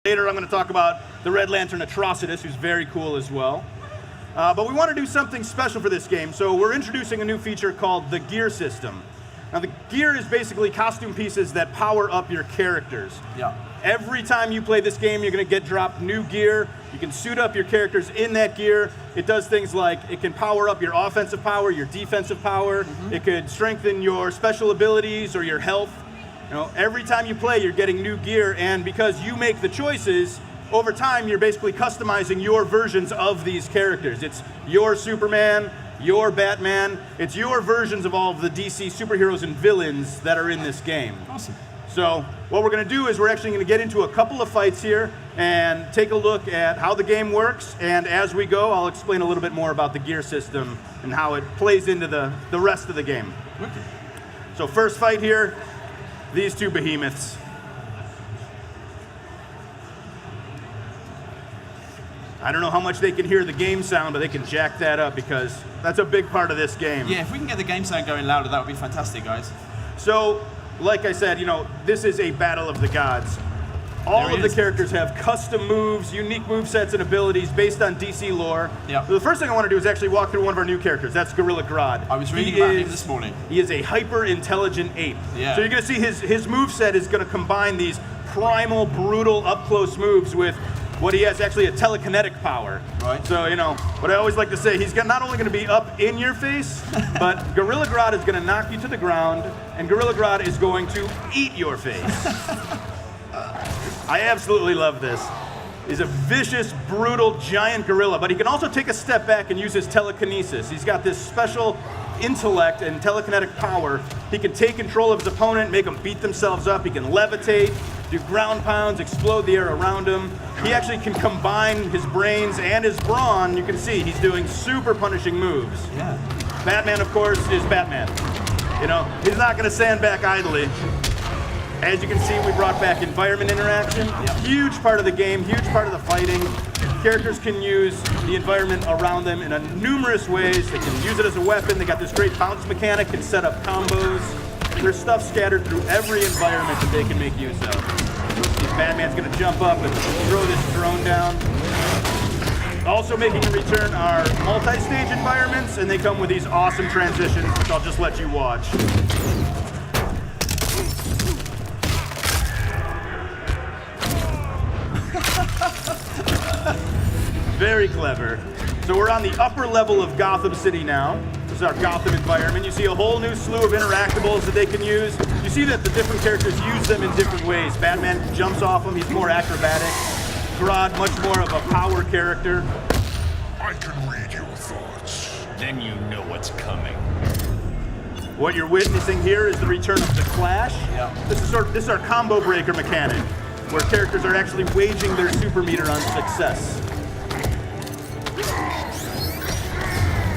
Later I'm going to talk about the Red Lantern Atrocitus, who's very cool as well. But we want to do something special for this game, so we're introducing a new feature called the gear system. Now the gear is basically costume pieces that power up your characters. Yeah. Every time you play this game, you're going to get dropped new gear. You can suit up your characters in that gear. It does things like it can power up your offensive power, your defensive power. It could strengthen your special abilities or your health. You know, every time you play, you're getting new gear, and because you make the choices, over time, you're basically customizing your versions of these characters. It's your Superman, your Batman. It's your versions of all of the DC superheroes and villains that are in this game. Awesome. So what we're going to do is we're actually going to get into a couple of fights here and take a look at how the game works. And as we go, I'll explain a little bit more about the gear system and how it plays into the rest of the game. Okay. So first fight here, these two behemoths. I don't know how much they can hear the game sound, but they can jack that up because that's a big part of this game. Yeah, if we can get the game sound going louder, that would be fantastic, guys. So, like I said, you know, this is a battle of the gods. All of the characters have custom moves, unique movesets and abilities based on DC lore. Yeah. So the first thing I want to do is actually walk through one of our new characters. That's Gorilla Grodd. I was reading about him this morning. He is a hyper-intelligent ape. Yeah. So you're going to see his moveset is going to combine these primal, brutal, up-close moves with what he has actually a telekinetic power. Right. So, you know, what I always like to say, he's not only going to be up in your face, but Gorilla Grodd is going to knock you to the ground, and Gorilla Grodd is going to eat your face. I absolutely love this. He's a vicious, brutal, giant gorilla, but he can also take a step back and use his telekinesis. He's got this special intellect and telekinetic power. He can take control of his opponent, make them beat themselves up. He can levitate, do ground pounds, explode the air around him. He actually can combine his brains and his brawn. You can see he's doing super punishing moves. Yeah. Batman, of course, is Batman. You know, he's not going to stand back idly. As you can see, we brought back environment interaction. Huge part of the game, huge part of the fighting. Characters can use the environment around them in numerous ways. They can use it as a weapon. They got this great bounce mechanic, can set up combos. There's stuff scattered through every environment that they can make use of. Batman's going to jump up and throw this drone down. Also making a return are multi-stage environments, and they come with these awesome transitions, which I'll just let you watch. Very clever. So we're on the upper level of Gotham City now. This is our Gotham environment. You see a whole new slew of interactables that they can use. You see that the different characters use them in different ways. Batman jumps off them, he's more acrobatic. Grodd, much more of a power character. I can read your thoughts. Then you know what's coming. What you're witnessing here is the return of the Clash. Yeah. This is our combo breaker mechanic, where characters are actually waging their super meter on success.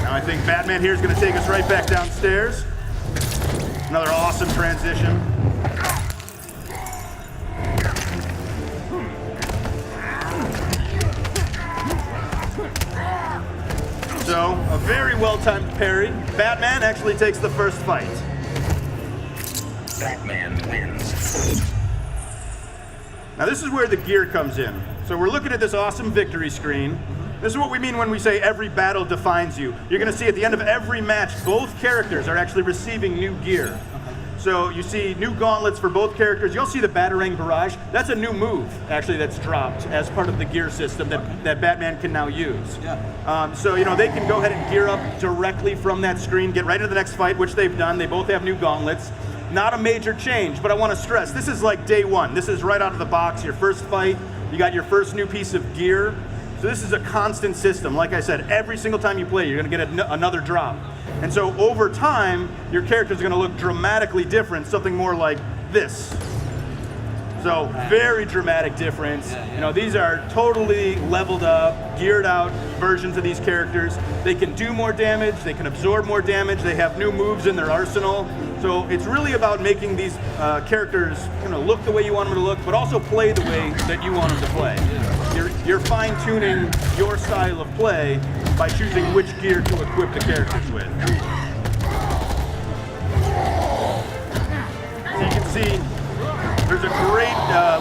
Now I think Batman here is going to take us right back downstairs. Another awesome transition. So, a very well-timed parry. Batman actually takes the first fight. Batman wins. Now this is where the gear comes in. So we're looking at this awesome victory screen. This is what we mean when we say every battle defines you. You're going to see at the end of every match, both characters are actually receiving new gear. So you see new gauntlets for both characters. You'll see the Batarang Barrage. That's a new move, actually, that's dropped as part of the gear system that Batman can now use. Yeah. So, you know, they can go ahead and gear up directly from that screen, get right into the next fight, which they've done. They both have new gauntlets. Not a major change, but I want to stress, this is like day one. This is right out of the box, your first fight. You got your first new piece of gear. So this is a constant system. Like I said, every single time you play, you're going to get another drop. And so over time, your characters are going to look dramatically different, something more like this. So very dramatic difference. Yeah. You know, these are totally leveled up, geared out versions of these characters. They can do more damage, they can absorb more damage, they have new moves in their arsenal. So it's really about making these characters kind of look the way you want them to look, but also play the way that you want them to play. You're fine-tuning your style of play by choosing which gear to equip the characters with. So you can see there's a great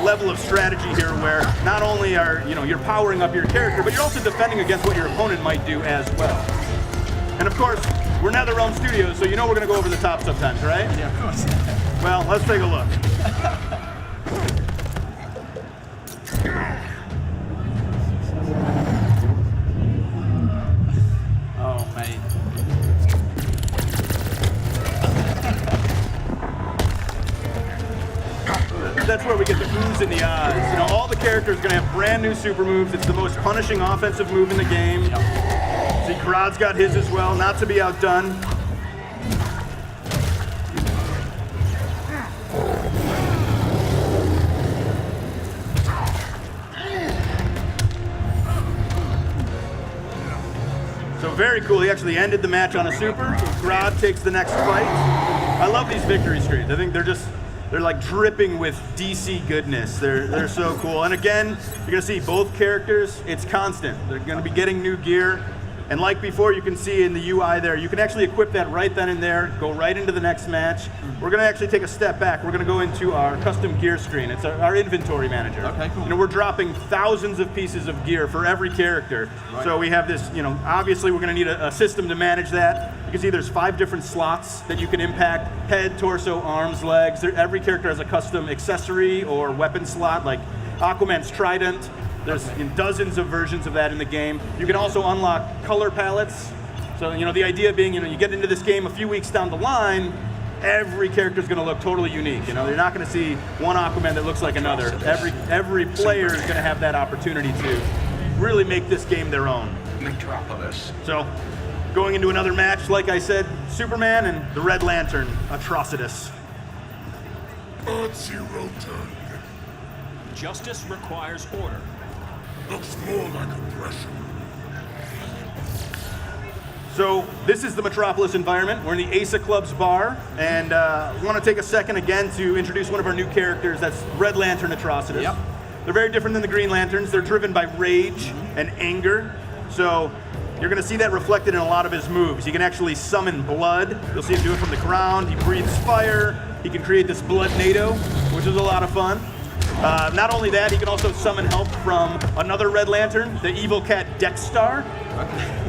level of strategy here where not only are you're powering up your character, but you're also defending against what your opponent might do as well. And of course, we're NetherRealm Studios, so we're going to go over the top sometimes, right? Yeah, of course. Well, let's take a look. Oh, mate. That's where we get the oohs and the ahs. All the characters are going to have brand new super moves. It's the most punishing offensive move in the game. Yep. See, Grodd's got his as well, not to be outdone. So very cool. He actually ended the match on a super. Grodd takes the next fight. I love these victory screens. I think they're like dripping with DC goodness. They're so cool. And again, you're gonna see both characters. It's constant. They're gonna be getting new gear. And like before, you can see in the UI there, you can actually equip that right then and there, go right into the next match. We're gonna actually take a step back. We're gonna go into our custom gear screen. It's our inventory manager. Okay, cool. We're dropping thousands of pieces of gear for every character. Right. So we have this, obviously we're gonna need a system to manage that. You can see there's 5 different slots that you can impact: head, torso, arms, legs. Every character has a custom accessory or weapon slot, like Aquaman's trident. There's dozens of versions of that in the game. You can also unlock color palettes. So, the idea being, you get into this game a few weeks down the line, every character is going to look totally unique. You're not going to see one Aquaman that looks like another. Every player is going to have that opportunity to really make this game their own. Metropolis. So, going into another match, like I said, Superman and the Red Lantern, Atrocitus. Zero turn. Justice requires order. Looks more like oppression. So this is the Metropolis environment. We're in the Asa Club's bar, and we want to take a second again to introduce one of our new characters. That's Red Lantern Atrocitus. Yep. They're very different than the Green Lanterns. They're driven by rage and anger. So you're going to see that reflected in a lot of his moves. He can actually summon blood. You'll see him do it from the ground. He breathes fire. He can create this blood NATO, which is a lot of fun. Not only that, he can also summon help from another Red Lantern, the evil cat Dexstar.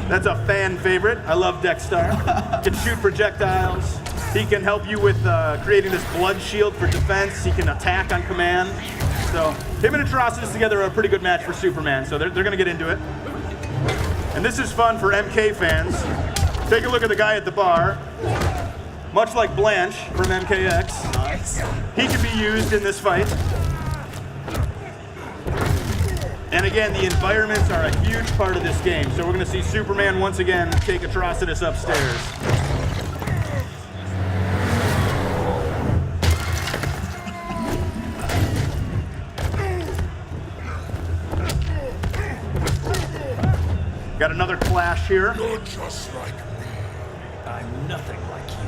That's a fan favorite. I love Dexstar. He can shoot projectiles. He can help you with creating this blood shield for defense. He can attack on command. So him and Atrocitus together are a pretty good match for Superman, so they're going to get into it. And this is fun for MK fans. Take a look at the guy at the bar. Much like Blanche from MKX, Nice. he can be used in this fight. And again, the environments are a huge part of this game. So we're going to see Superman once again take Atrocitus upstairs. Got another clash here. You're just like me. I'm nothing like you.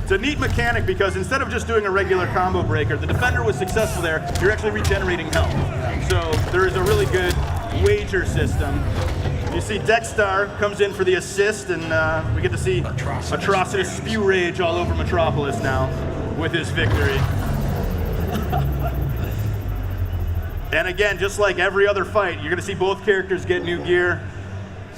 It's a neat mechanic because instead of just doing a regular combo breaker, the defender was successful there, you're actually regenerating health. So there is a really good wager system. You see Dexstar comes in for the assist, and we get to see Atrocitus spew rage all over Metropolis now with his victory. And again, just like every other fight, you're going to see both characters get new gear.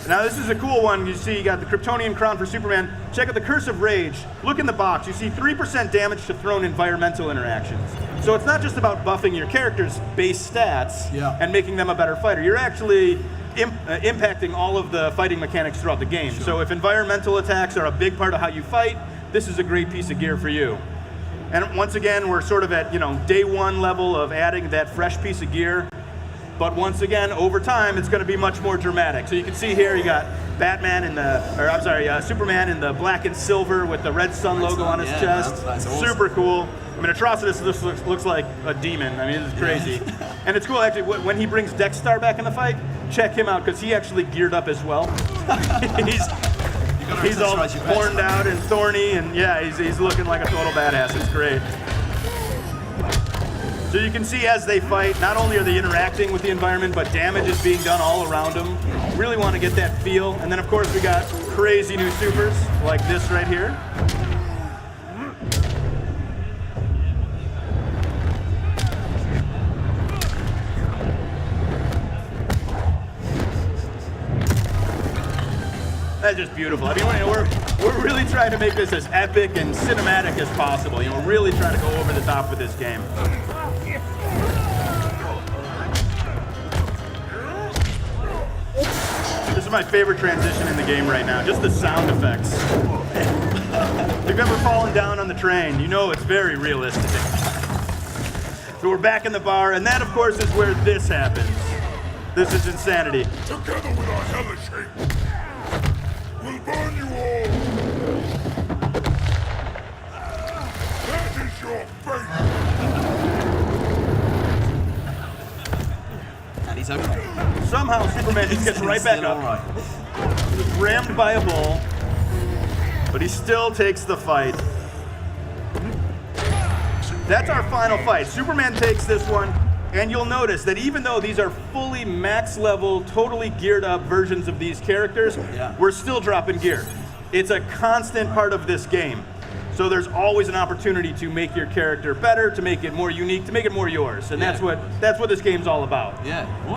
Now this is a cool one. You see you got the Kryptonian crown for Superman. Check out the Curse of Rage. Look in the box. You see 3% damage to thrown environmental interactions. So it's not just about buffing your character's base stats and making them a better fighter. You're actually impacting all of the fighting mechanics throughout the game. Sure. So if environmental attacks are a big part of how you fight, this is a great piece of gear for you. And once again, we're sort of at day one level of adding that fresh piece of gear. But once again, over time, it's going to be much more dramatic. So you can see here, you got Superman in the black and silver with the red sun logo on his chest. That's awesome. Super cool. I mean, Atrocitus looks like a demon. I mean, it's crazy. And it's cool, actually, when he brings Dexstar back in the fight, check him out, because he actually geared up as well. He's all horned out and thorny, and yeah, he's looking like a total badass. It's great. So you can see as they fight, not only are they interacting with the environment, but damage is being done all around them. Really want to get that feel. And then, of course, we got crazy new supers like this right here. That's just beautiful. I mean, we're really trying to make this as epic and cinematic as possible. You know, we're really trying to go over the top with this game. This is my favorite transition in the game right now, just the sound effects. If you've ever fallen down on the train, you know it's very realistic. So we're back in the bar, and that, of course, is where this happens. This is insanity. Together with our hellish hate, we'll burn you all. That is your fate. And he's okay. Somehow Superman just gets right back Still up. all right. He's rammed by a bull, but he still takes the fight. That's our final fight. Superman takes this one, and you'll notice that even though these are fully max level, totally geared up versions of these characters, we're still dropping gear. It's a constant part of this game. So there's always an opportunity to make your character better, to make it more unique, to make it more yours. And that's what this game's all about. Yeah.